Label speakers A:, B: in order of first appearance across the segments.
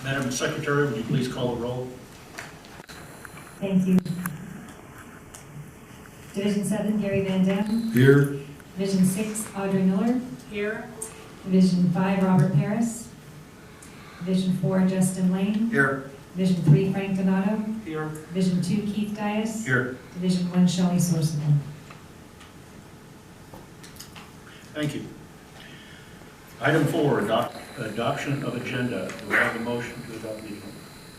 A: Madam Secretary, would you please call the roll?
B: Thank you. Division 7, Gary Van Dam.
A: Here.
B: Division 6, Audrey Miller.
C: Here.
B: Division 5, Robert Paris. Division 4, Justin Lane.
A: Here.
B: Division 3, Frank Donato.
A: Here.
B: Division 2, Keith Dias.
A: Here.
B: Division 1, Shelley Sourcewell.
A: Thank you. Item 4, adoption of agenda. Do I have a motion to adopt the agenda?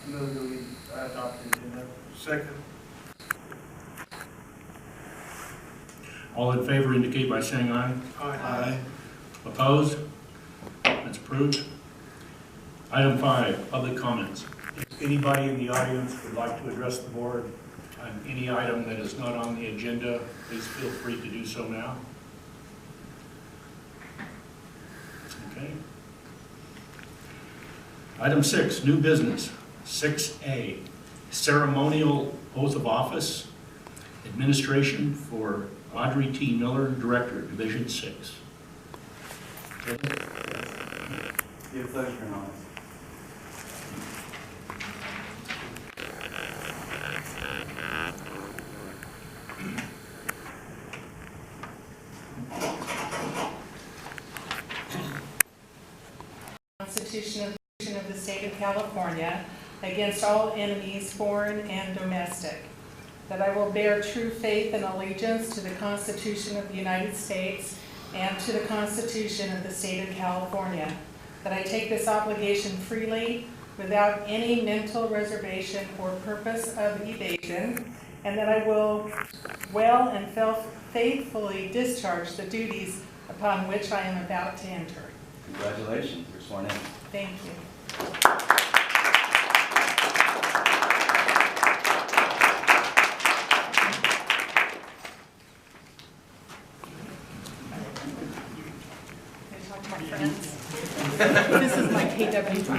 D: I move that we adopt the agenda. Second.
A: All in favor indicate by saying aye.
D: Aye.
A: Opposed? That's approved. Item 5, public comments. If anybody in the audience would like to address the board on any item that is not on the agenda, please feel free to do so now. Okay. Item 6, new business. 6A, ceremonial oath of office, administration for Audrey T. Miller, Director, Division 6.
D: Be a pleasure, Your Honor.
C: Constitution of the State of California against all enemies, foreign and domestic. That I will bear true faith and allegiance to the Constitution of the United States and to the Constitution of the State of California. That I take this obligation freely, without any mental reservation or purpose of evasion, and that I will well and faithfully discharge the duties upon which I am about to enter.
D: Congratulations, you're sworn in.
C: Thank you. This is my KW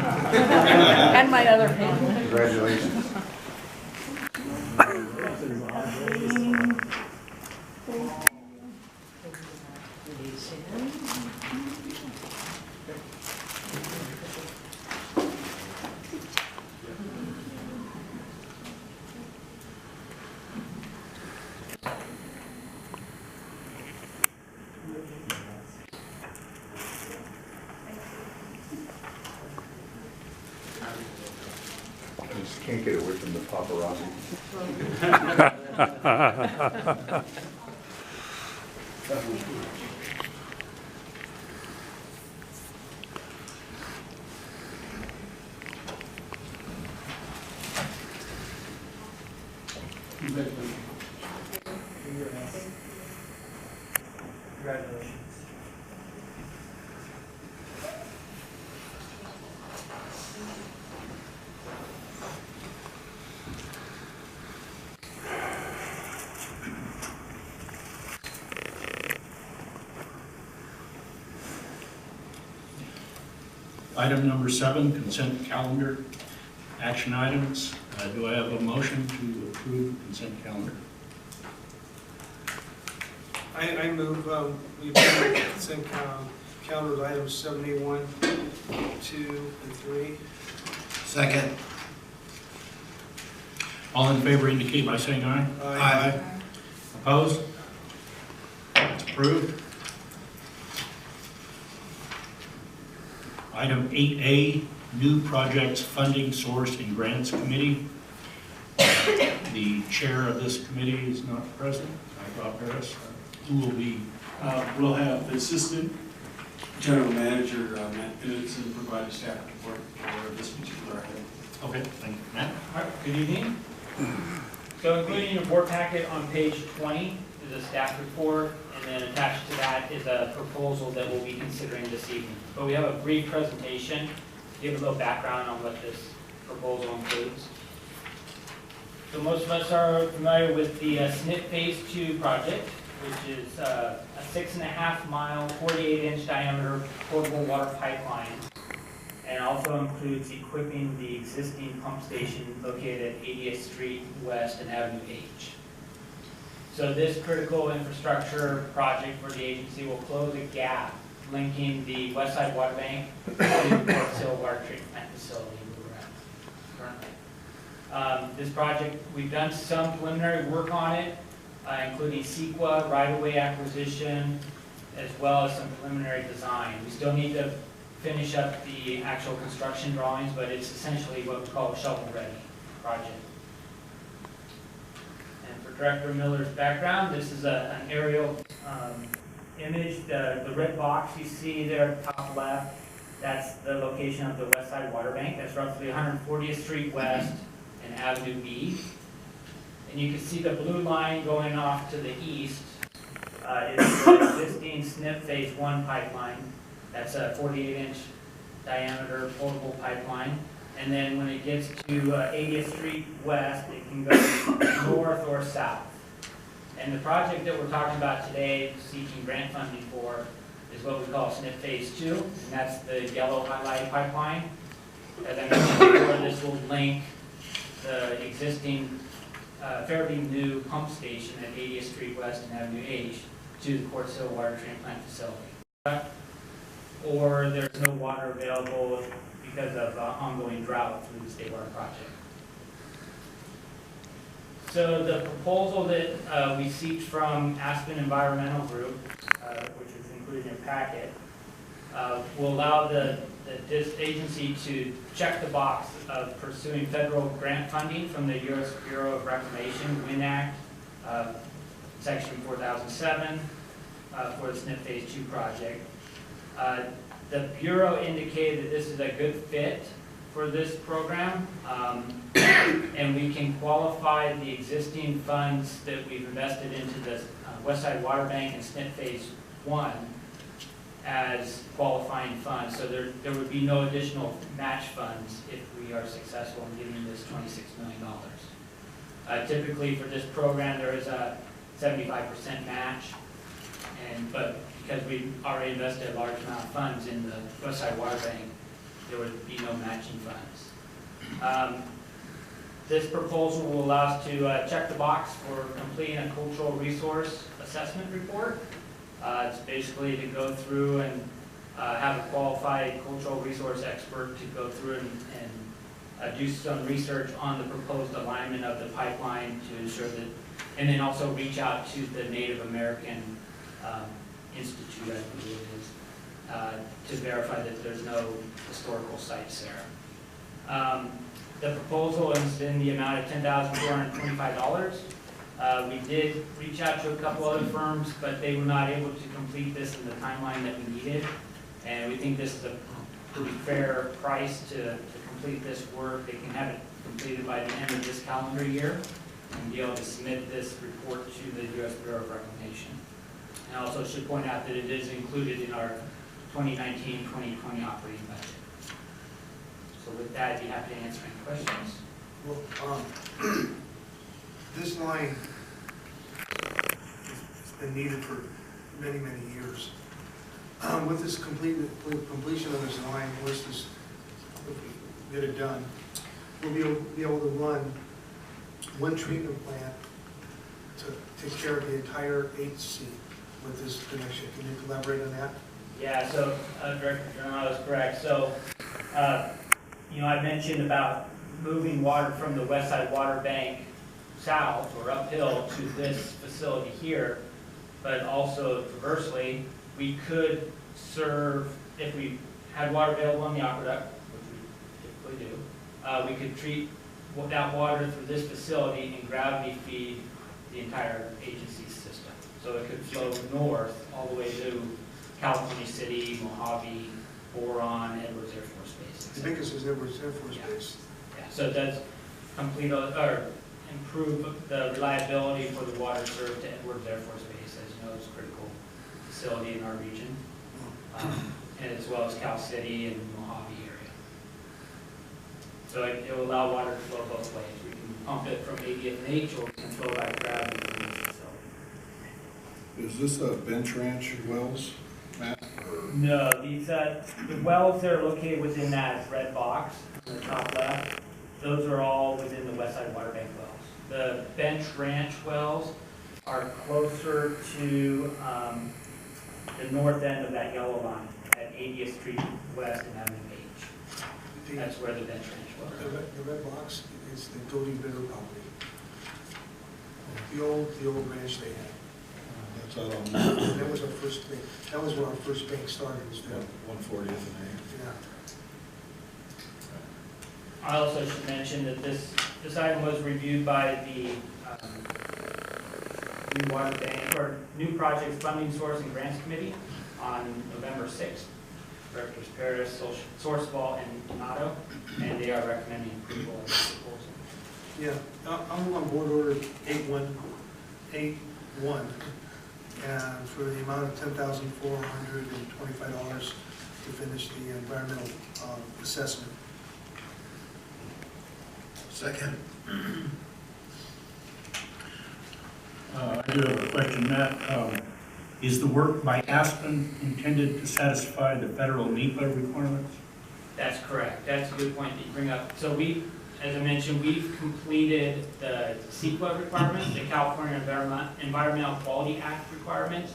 C: and my other family.
D: Congratulations.
E: Can't get away from the paparazzi.
D: Congratulations.
A: Item number 7, consent calendar. Action items. Do I have a motion to approve consent calendar?
F: I move we approve the consent calendar with items 71, 2, and 3.
D: Second.
A: All in favor indicate by saying aye.
F: Aye.
A: Opposed? That's approved. Item 8A, new projects funding source and grants committee. The chair of this committee is not present. Rob Harris. Who will be?
G: We'll have the Assistant General Manager, Matt Phillips, provide a staff report for this particular item.
A: Okay, thank you. Matt?
H: All right, good evening. So including in your board packet on page 20 is a staff report, and then attached to that is a proposal that we'll be considering this evening. But we have a brief presentation to give a little background on what this proposal includes. So most of us are familiar with the SNP Phase 2 project, which is a 6.5-mile, 48-inch diameter portable water pipeline, and also includes equipping the existing pump station located at 80th Street West and Avenue H. So this critical infrastructure project for the agency will close a gap linking the West Side Water Bank to the Port Hill Water Treatment Plant facility. We're currently. This project, we've done some preliminary work on it, including CEQA, right-of-way acquisition, as well as some preliminary design. We still need to finish up the actual construction drawings, but it's essentially what we call a shovel-ready project. And for Director Miller's background, this is an aerial image. The red box you see there, top left, that's the location of the West Side Water Bank. That's roughly 140th Street West and Avenue B. And you can see the blue line going off to the east. It's the existing SNF Phase 1 pipeline. That's a 48-inch diameter portable pipeline. And then when it gets to 80th Street West, it can go north or south. And the project that we're talking about today, seeking grant funding for, is what we call SNF Phase 2, and that's the yellow highlighted pipeline. As I mentioned before, this will link the existing fairly new pump station at 80th Street West and Avenue H to the Quartz Hill Water Treatment Plant facility. Or there's no water available because of ongoing drought through the state water project. So the proposal that we seeked from Aspen Environmental Group, which is included in your packet, will allow this agency to check the box of pursuing federal grant funding from the U.S. Bureau of Reclamation, WIN Act, Section 4007, for the SNF Phase 2 project. The Bureau indicated that this is a good fit for this program, and we can qualify the existing funds that we've invested into the West Side Water Bank and SNF Phase 1 as qualifying funds. So there would be no additional match funds if we are successful in getting this $26 million. Typically for this program, there is a 75% match, but because we already invested a large amount of funds in the West Side Water Bank, there would be no matching funds. This proposal will allow us to check the box for completing a cultural resource assessment report. It's basically to go through and have a qualified cultural resource expert to go through and do some research on the proposed alignment of the pipeline to ensure that, and then also reach out to the Native American Institute, I believe it is, to verify that there's no historical sites there. The proposal is in the amount of $10,425. We did reach out to a couple other firms, but they were not able to complete this in the timeline that we needed. And we think this is a pretty fair price to complete this work. They can have it completed by the end of this calendar year and be able to submit this report to the U.S. Bureau of Reclamation. And I also should point out that it is included in our 2019-2020 operating budget. So with that, I'd be happy to answer any questions.
F: Well, this line has been needed for many, many years. With this completion of this line, once this, if we get it done, we'll be able to run one treatment plant to take care of the entire HC with this connection. Can you elaborate on that?
H: Yeah, so Director General is correct. So, I mentioned about moving water from the West Side Water Bank south or uphill to this facility here, but also conversely, we could serve, if we had water available on the aqueduct, which we typically do, we could treat that water through this facility and gravity feed the entire agency's system. So it could flow north all the way to California City, Mojave, Boron, Edwards Air Force Base.
F: The biggest is Edwards Air Force Base.
H: Yeah, so it does complete or improve the reliability for the water served to Edwards Air Force Base. As you know, it's a critical facility in our region, and as well as Cal City and Mojave area. So it will allow water to flow both ways. We can pump it from 80th and H, or we can flow by gravity from this facility.
E: Is this a bench ranch wells, Matt?
H: No, these the wells that are located within that red box on the top left, those are all within the West Side Water Bank wells. The bench ranch wells are closer to the north end of that yellow line at 80th Street West and Avenue H. That's where the bench ranch was.
F: The red box is the Audrey Miller property. The old ranch they had.
E: That's out on
F: That was our first bank, that was where our first bank started, was there.
E: 140th and
F: Yeah.
H: I also should mention that this item was reviewed by the New Water Bank, or New Projects Funding Source and Grants Committee on November 6th. Directors Paris, Sourceball, and Donato, and they are recommending approval of this proposal.
F: Yeah, I'll move on board order 8181, and for the amount of $10,425 to finish the environmental assessment.
D: Second.
A: I do have a question, Matt. Is the work by Aspen intended to satisfy the federal NEPA requirements?
H: That's correct. That's a good point that you bring up. So as I mentioned, we've completed the CEQA requirements, the California Environmental Quality Act requirements,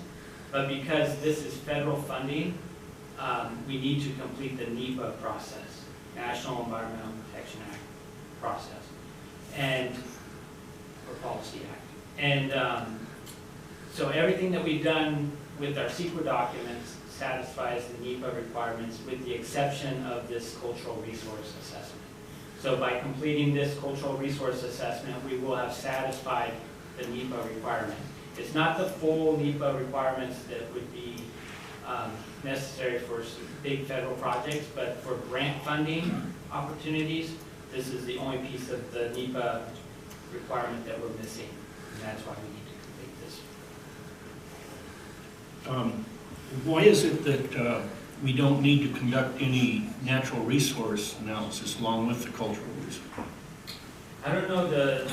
H: but because this is federal funding, we need to complete the NEPA process, National Environmental Protection Act process, or Policy Act. And so everything that we've done with our CEQA documents satisfies the NEPA requirements with the exception of this cultural resource assessment. So by completing this cultural resource assessment, we will have satisfied the NEPA requirement. It's not the full NEPA requirements that would be necessary for some big federal projects, but for grant funding opportunities, this is the only piece of the NEPA requirement that we're missing, and that's why we need to complete this.
A: Why is it that we don't need to conduct any natural resource analysis along with the cultural resource?
H: I don't know the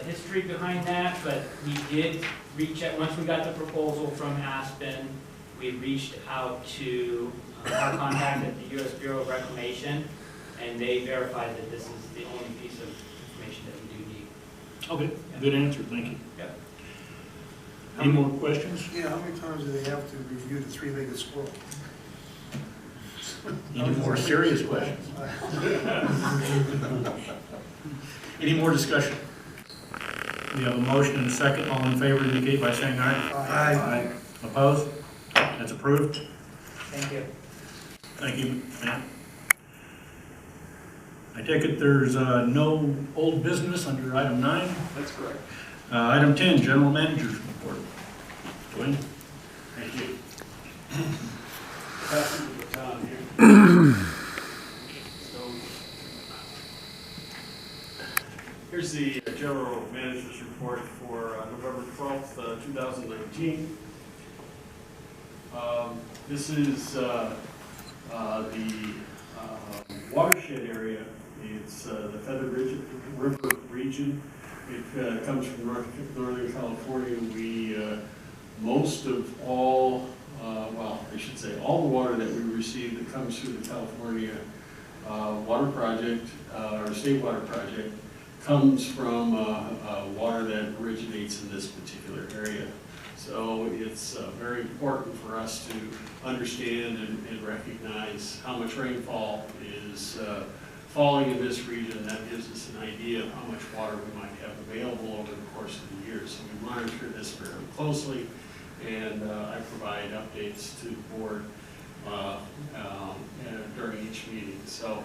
H: history behind that, but we did reach out, once we got the proposal from Aspen, we reached out to our contact at the U.S. Bureau of Reclamation, and they verified that this is the only piece of information that we do need.
A: Okay, good answer, thank you.
H: Yep.
A: Any more questions?
F: Yeah, how many times do they have to review the three-legged squirrel?
A: Any more serious questions? Any more discussion? We have a motion and a second. All in favor indicate by saying aye.
F: Aye.
A: Opposed? That's approved.
H: Thank you.
A: Thank you, Matt. I take it there's no old business under item 9?
G: That's correct.
A: Item 10, General Manager's Report. Dwayne?
G: Thank you. Pass it to the town here. So, here's the General Manager's Report for November 12th, 2019. This is the watershed area. It's the Feather River region. It comes from Northern California. Most of all, well, I should say all the water that we receive that comes through the California water project, or state water project, comes from water that originates in this particular area. So it's very important for us to understand and recognize how much rainfall is falling in this region. That gives us an idea of how much water we might have available over the course of the year. So we monitor this very closely, and I provide updates to the board during each meeting. So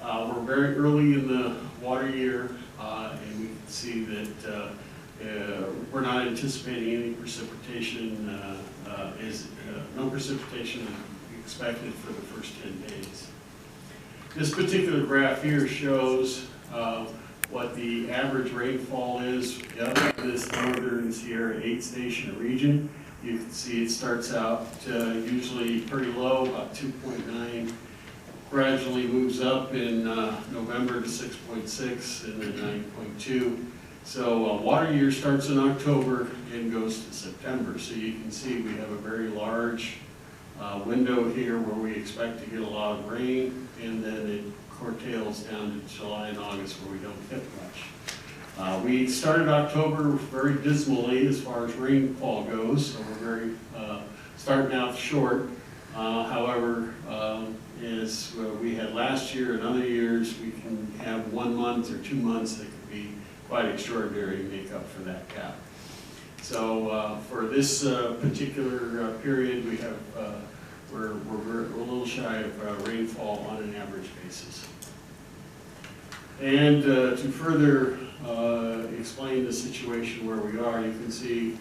G: we're very early in the water year, and we can see that we're not anticipating any precipitation, no precipitation expected for the first 10 days. This particular graph here shows what the average rainfall is of this northern Sierra 8-station region. You can see it starts out usually pretty low, about 2.9, gradually moves up in November to 6.6 and then 9.2. So water year starts in October and goes to September. So you can see we have a very large window here where we expect to get a lot of rain, and then it curtails down to July and August where we don't get much. We started October very dismally as far as rainfall goes, so we're very starting out short. However, as we had last year and other years, we can have 1 month or 2 months that could be quite extraordinary to make up for that gap. So for this particular period, we have we're a little shy of rainfall on an average basis. And to further explain the situation where we are, you can see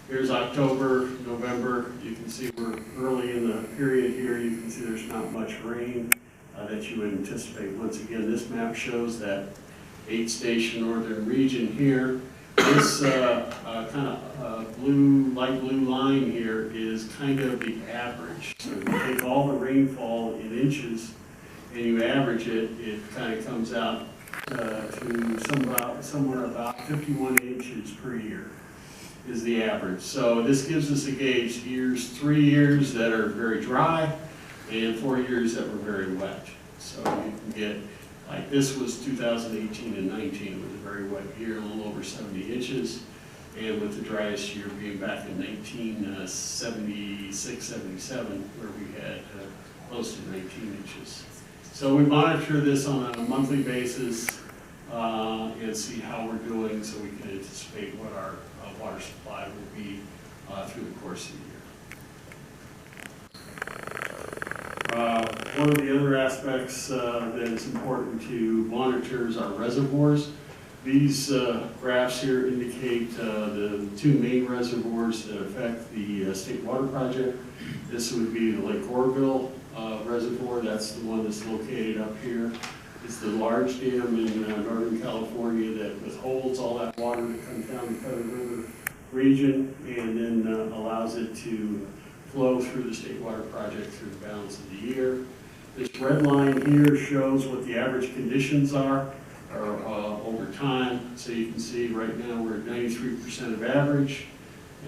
G: here's October, November. You can see we're early in the period here. You can see there's not much rain that you would anticipate. Once again, this map shows that 8-station northern region here. This kind of light blue line here is kind of the average. So if you take all the rainfall in inches and you average it, it kind of comes out to somewhere about 51 inches per year is the average. So this gives us a gauge. Here's 3 years that are very dry and 4 years that were very wet. So you can get, like this was 2018 and 19, it was a very wet year, a little over 70 inches. And with the driest year being back in 1976, 77, where we had close to 19 inches. So we monitor this on a monthly basis and see how we're doing so we can anticipate what our water supply will be through the course of the year. One of the other aspects that is important to monitor is our reservoirs. These graphs here indicate the 2 main reservoirs that affect the State Water Project. This would be the Lake Orville Reservoir. That's the one that's located up here. It's the large dam in Northern California that withholds all that water that comes down the Feather River region and then allows it to flow through the State Water Project through the balance of the year. This red line here shows what the average conditions are over time. So you can see right now we're at 93% of average,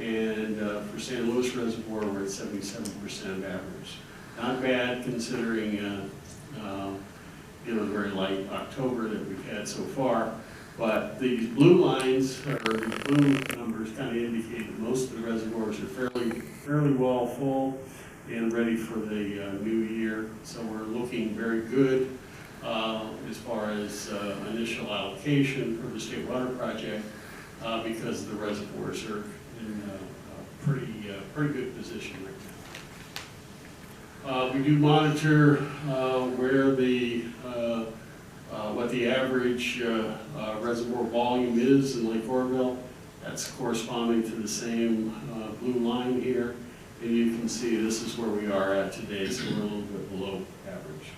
G: and for San Luis Reservoir we're at 77% of average. Not bad considering the very light October that we've had so far. But these blue lines, or the blue numbers, kind of indicate that most of the reservoirs are fairly well full and ready for the new year. So we're looking very good as far as initial allocation for the State Water Project because the reservoirs are in a pretty good position right now. We do monitor where the what the average reservoir volume is in Lake Orville. That's corresponding to the same blue line here. And you can see this is where we are at today, so we're a little bit below average.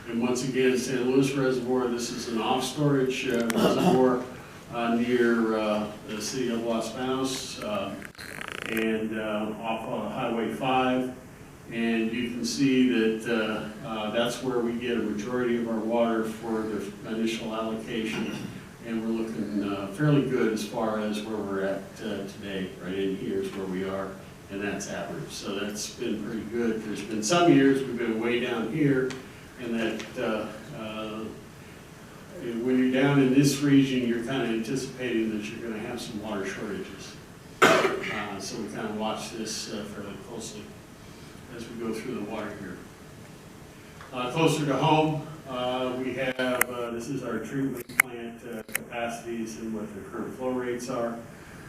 G: And once again, San Luis Reservoir, this is an off-storage reservoir near the city of Los Banos and off Highway 5. And you can see that that's where we get a majority of our water for the initial allocation. And we're looking fairly good as far as where we're at today. Right in here is where we are, and that's average. So that's been pretty good. There's been some years we've been way down here, and that when you're down in this region, you're kind of anticipating that you're going to have some water shortages. So we kind of watch this fairly closely as we go through the water here. Closer to home, we have, this is our treatment plant capacities and what the current flow rates are.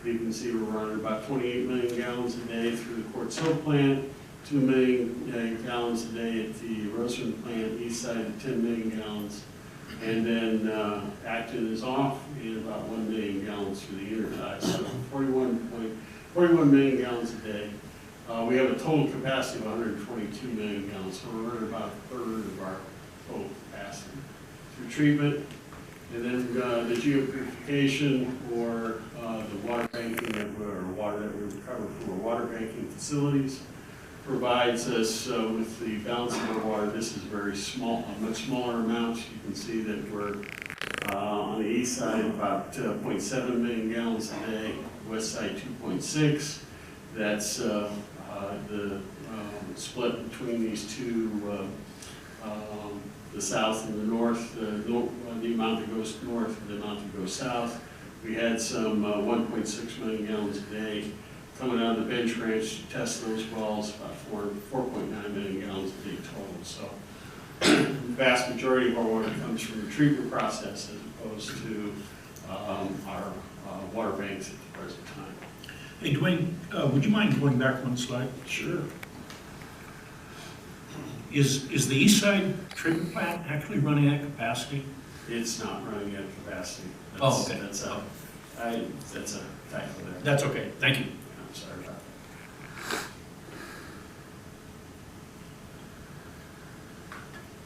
G: You can see we're running about 28 million gallons a day through the Quartz Hill plant, 2 million gallons a day at the Roseman plant, east side of 10 million gallons. And then Acton is off, and about 1 million gallons through the inner side, so 41 million gallons a day. We have a total capacity of 122 million gallons, so we're running about a third of our total capacity through treatment. And then the geopurification, or the water banking or water that we recover from our water banking facilities, provides us with the balance of our water. This is very small, a much smaller amount. You can see that we're on the east side about 0.7 million gallons a day, west side 2.6. That's the split between these two, the south and the north, the amount that goes north and the amount that goes south. We had some 1.6 million gallons a day coming out of the bench ranch to test those wells, about 4.9 million gallons a day total. So the vast majority of our water comes from the treatment process as opposed to our water banks at the present time.
A: Hey, Dwayne, would you mind going back one slide?
G: Sure.
A: Is the east side treatment plant actually running at capacity?
G: It's not running at capacity.
A: Oh, okay.
G: That's a typo there.
A: That's okay, thank you.
G: I'm sorry about that.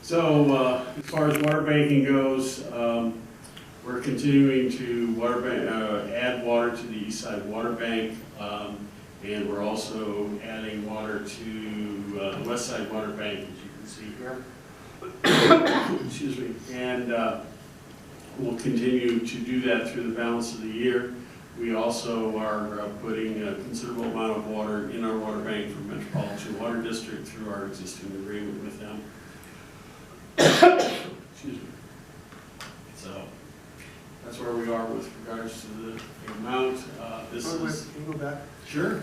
G: So, as far as water banking goes, we're continuing to add water to the east side water bank, and we're also adding water to the west side water bank, as you can see here. Excuse me. And we'll continue to do that through the balance of the year. We also are putting a considerable amount of water in our water bank from Metropolitan Water District through our existing agreement with them. Excuse me. So that's where we are with regards to the amount. This
F: Wait,
G: is
F: can you go back?
G: sure.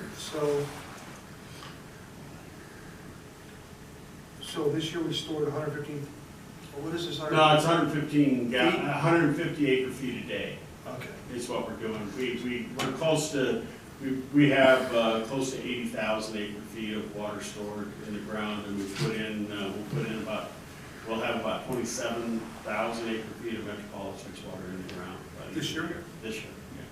F: So this year we stored 115, what is this?
G: No, it's 150 acre feet a day.
F: Okay.
G: Is what we're doing. We're close to, we have close to 80,000 acre feet of water stored in the ground, and we'll have about 27,000 acre feet of metropolitan water in the ground.
F: This year?
G: This year, yeah.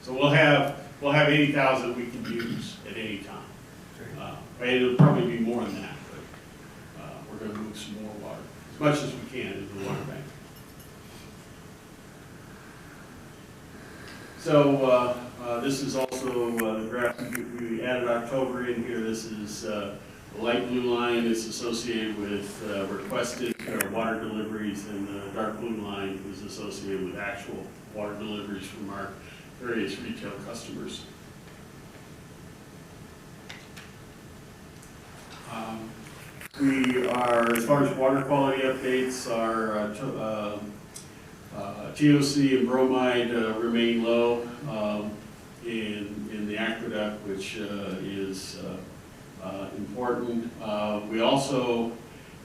G: So we'll have 80,000 we can use at any time.
F: Okay.
G: It'll probably be more than that, but we're going to move some more water, as much as we can into the water bank. So this is also the graph we added October in here. This is the light blue line is associated with requested water deliveries, and the dark blue line is associated with actual water deliveries from our various retail customers. We are, as far as water quality updates, our TOC and bromide remain low in the aqueduct, which is important. We also,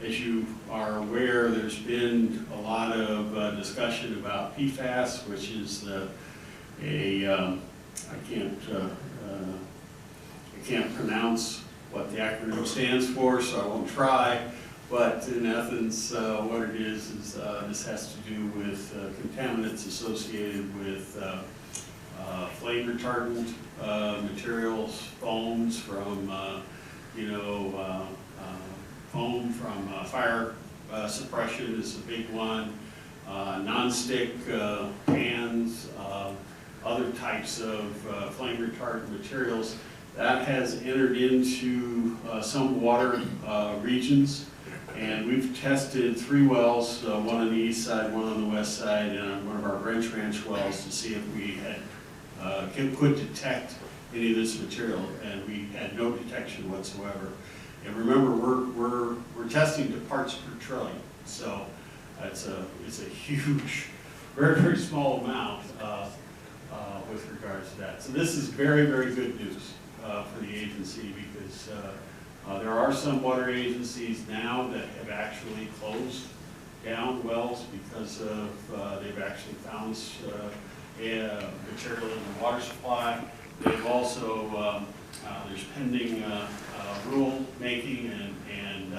G: as you are aware, there's been a lot of discussion about PFAS, which is I can't pronounce what the acronym stands for, so I won't try. But in essence, what it is this has to do with contaminants associated with flame retardant materials, foams from, foam from fire suppression is a big one, non-stick pans, other types of flame retardant materials. That has entered into some water regions. And we've tested 3 wells, one on the east side, one on the west side, and on one of our Branch Ranch wells to see if we could detect any of this material, and we had no detection whatsoever. And remember, we're testing to parts per trillion, so it's a huge, very, very small amount with regards to that. So this is very, very good news for the agency, because there are some water agencies now that have actually closed down wells because of they've actually found material in the water supply. They've also there's pending rule making and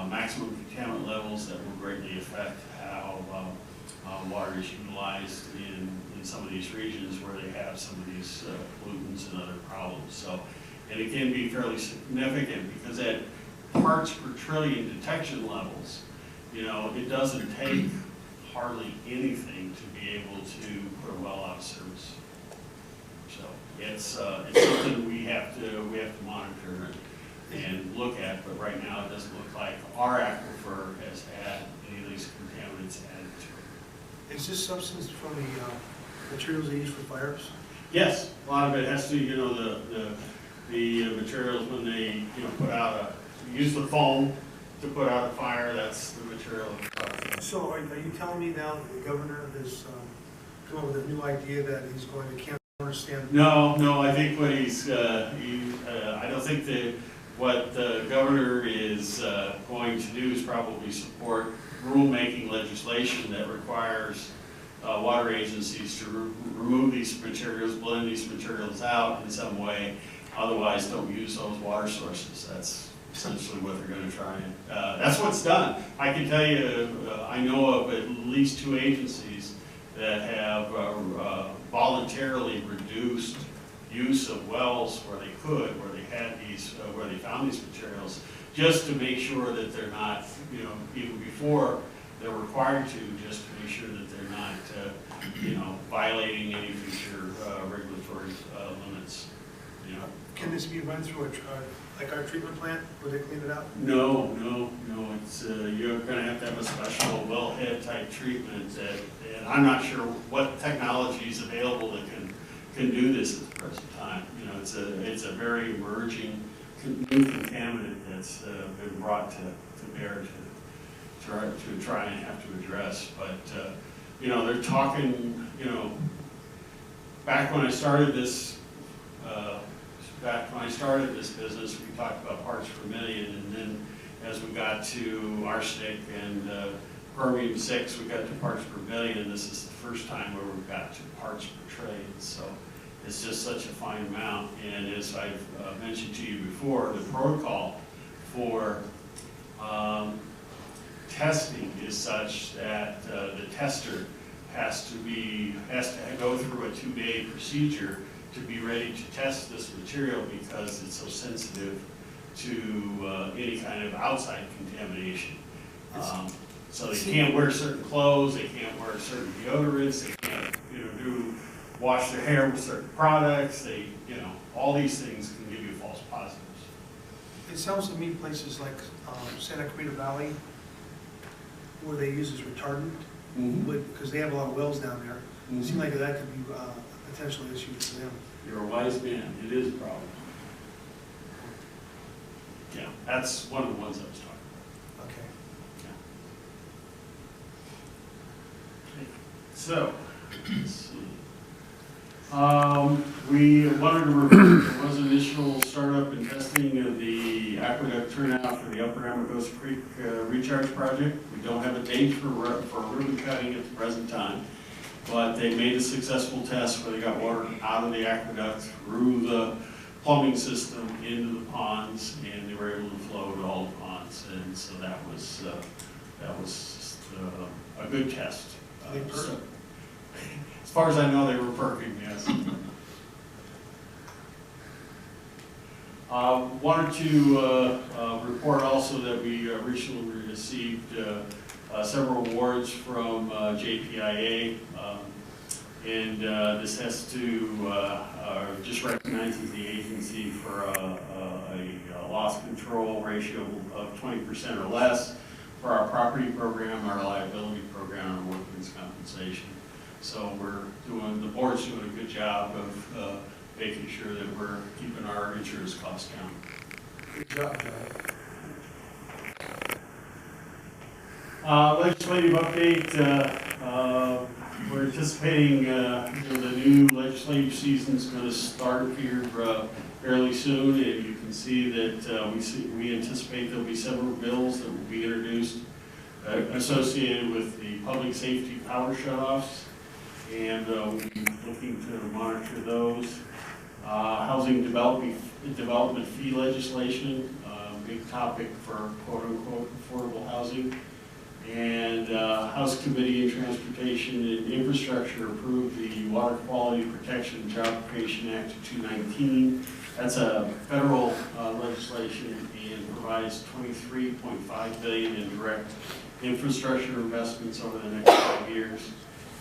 G: maximum contaminant levels that will greatly affect how water is utilized in some of these regions where they have some of these pollutants and other problems. So. And it can be fairly significant, because at parts per trillion detection levels, it doesn't take hardly anything to be able to put a well out of service. So it's something we have to monitor and look at. But right now, it doesn't look like our aquifer has had any of these contaminants added to it.
F: Is this substance from the materials they use for fires?
G: Yes, a lot of it has to, the materials when they, use the foam to put out a fire, that's the material.
F: So are you telling me now that the governor has come up with a new idea that he's going to cancel understand.
G: No, I think what I don't think that what the governor is going to do is probably support rulemaking legislation that requires water agencies to remove these materials, blend these materials out in some way, otherwise don't use those water sources. That's essentially what they're going to try and, that's what's done. I can tell you, I know of at least 2 agencies that have voluntarily reduced use of wells where they could, where they had these, where they found these materials, just to make sure that they're not, even before they're required to, just to make sure that they're not, violating any future regulatory limits.
F: Can this be run through like our treatment plant, where they clean it out?
G: No, it's, you're gonna have to have a special wellhead type treatment that, and I'm not sure what technology is available that can do this at the present time. It's a very emerging new contaminant that's been brought to bear to try and have to address. But, they're talking, back when I started this, business, we talked about parts per million, and then as we got to arsenic and chromium 6, we got to parts per billion, and this is the first time where we've got to parts per trillion. So it's just such a fine amount, and as I've mentioned to you before, the protocol for testing is such that the tester has to go through a 2-day procedure to be ready to test this material because it's so sensitive to any kind of outside contamination. So they can't wear certain clothes, they can't wear certain deodorants, they can't, wash their hair with certain products. They, all these things can give you false positives.
F: It sounds to me places like Santa Clarita Valley, where they use as retardant, because they have a lot of wells down there. It seems like that could be a potential issue for them.
G: You're a wise man. It is a problem. Yeah, that's one of the ones I was talking about.
F: Okay.
G: Yeah. So, let's see. We wanted to report there was initial startup and testing of the aqueduct turnout for the Upper Amargosa Creek recharge project. We don't have a date for ribbon cutting at the present time, but they made a successful test where they got water out of the aqueduct through the plumbing system into the ponds, and they were able to flow to all the ponds, and so that was a good test.
F: They perfect?
G: As far as I know, they were perfect, yes. Wanted to report also that we recently received several awards from JPIA, and this has to just recognizes the agency for a loss control ratio of 20% or less for our property program, our liability program, and workman's compensation. So the board's doing a good job of making sure that we're keeping our insurance costs down.
F: Good job, John.
G: Legislative update, we're anticipating the new legislative season is going to start here fairly soon, and you can see that we anticipate there'll be several bills that will be introduced associated with the public safety power shutoffs, and we'll be looking to monitor those. Housing development fee legislation, big topic for quote-unquote affordable housing. And House Committee on Transportation and Infrastructure approved the Water Quality Protection and Job Creation Act of 2019. That's a federal legislation and provides $23.5 billion in direct infrastructure investments over the next 5 years,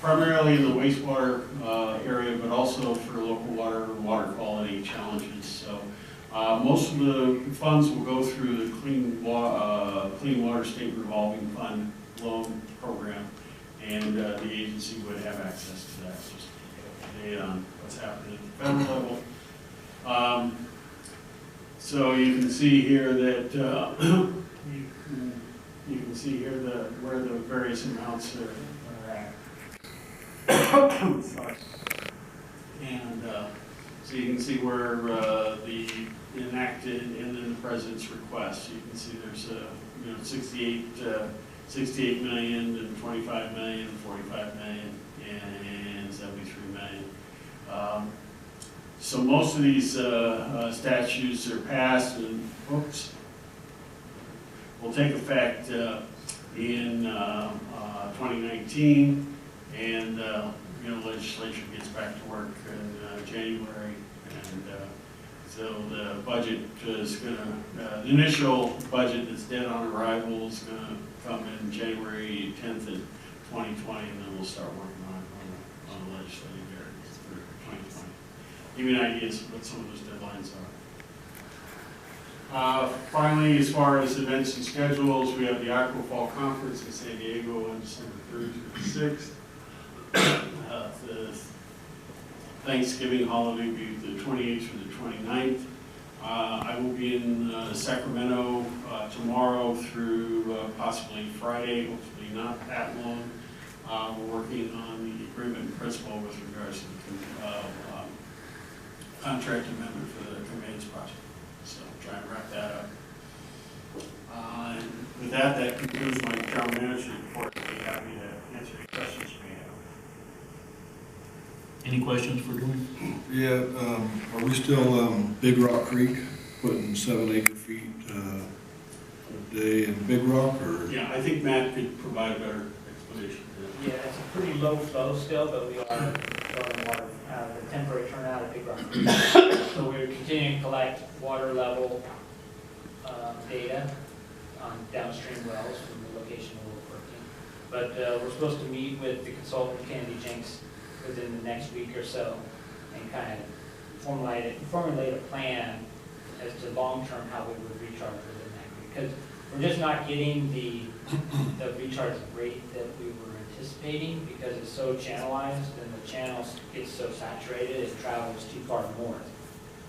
G: primarily in the wastewater area, but also for local water and water quality challenges. So most of the funds will go through the Clean Water State Revolving Fund loan program, and the agency would have access to that, just to keep up to date on what's happening at the federal level. So you can see here that you can see here where the various amounts are at. Sorry. And so you can see where the enacted and then the president's request. You can see there's 68 million and 25 million, 45 million, and 73 million. So most of these statutes are passed and will take effect in 2019, and legislature gets back to work in January, and so the budget is going to, the initial budget that's dead on arrival is going to come in January 10th of 2020, and then we'll start working on the legislative areas for 2020. Give you an idea of what some of those deadlines are. Finally, as far as events and schedules, we have the Fall Conference in San Diego on December 3rd through the 6th. The Thanksgiving holiday will be the 28th through the 29th. I will be in Sacramento tomorrow through possibly Friday, hopefully not that long. We're working on the agreement in principle with regards to the contract amendment for the conveyance project. So try and wrap that up. And with that concludes my town manager's report. I'd be happy to answer any questions you may have.
A: Any questions for Dwayne?
I: Yeah, are we still, Big Rock Creek, putting 7 acre-feet a day in Big Rock, or?
G: Yeah, I think Matt could provide a better explanation.
H: Yeah, it's a pretty low flow still, but we are throwing water, the temporary turnout at Big Rock Creek. So we're continuing to collect water level data on downstream wells from the location where we're working. But we're supposed to meet with the consultant, Kennedy Jenks, within the next week or so, and kind of formulate a plan as to long-term how we would recharge within that creek. Because we're just not getting the recharge rate that we were anticipating, because it's so channelized and the channel gets so saturated it travels too far north.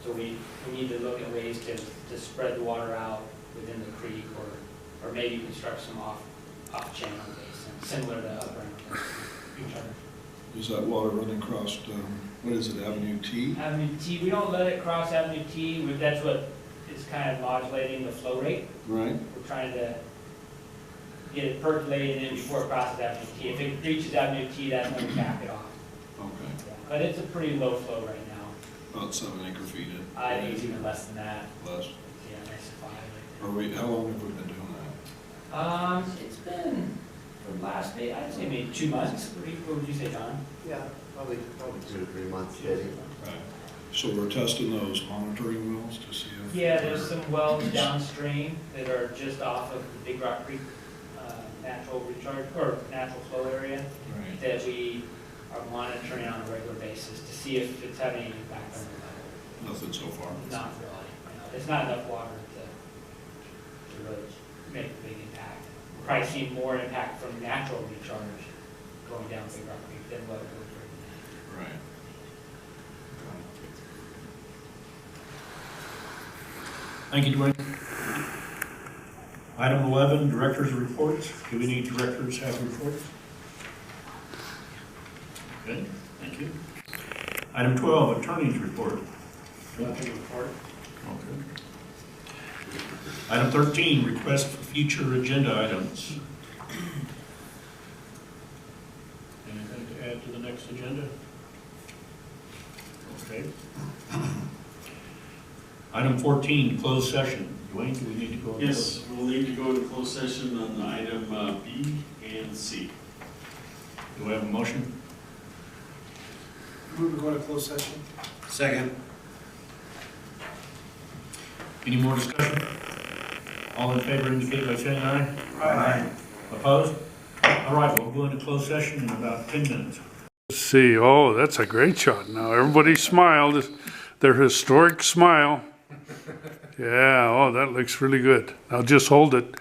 H: So we need to look at ways to spread the water out within the creek, or maybe construct some off-channel basins, similar to upper recharge.
I: Is that water running across, what is it, Avenue T?
H: Avenue T, we don't let it cross Avenue T. That's what is kind of modulating the flow rate.
I: Right.
H: We're trying to get it percolated in before it crosses Avenue T. If it reaches Avenue T, that's when we back it off.
I: Okay.
H: Yeah. But it's a pretty low flow right now.
I: About 7 acre-feet in.
H: I think it's even less than that.
I: Less.
H: Yeah, nice to 5.
I: How long have we been doing that?
H: It's been for the last day, I'd say maybe 2 months. What would you say, John?
J: Yeah, probably 2 to 3 months steady.
I: Right. So we're testing those monitoring wells to see if...
H: Yeah, there's some wells downstream that are just off of the Big Rock Creek natural recharge, or natural flow area,
I: Right.
H: that we are monitoring on a regular basis to see if it's having any impact on the level.
I: Nothing so far.
H: Not really. It's not enough water to really make a big impact. Probably see more impact from natural recharge going down Big Rock Creek than what it would for.
I: Right.
A: Thank you, Dwayne. Item 11, director's reports. Do we need directors have reports? Good, thank you. Item 12, attorney's report.
G: Nothing report.
A: Okay. Item 13, request for future agenda items. Anything to add to the next agenda? Okay. Item 14, closed session. Dwayne, do we need to go?
G: Yes, we'll need to go into closed session on item B and C.
A: Do we have a motion?
F: Move to go into closed session.
D: Second.
A: Any more discussion? All in favor indicate by saying aye.
F: Aye.
A: Opposed? All right, we'll go into closed session in about 10 minutes.
K: See, oh, that's a great shot. Now everybody smiled, their historic smile. Yeah, oh, that looks really good. Now just hold it.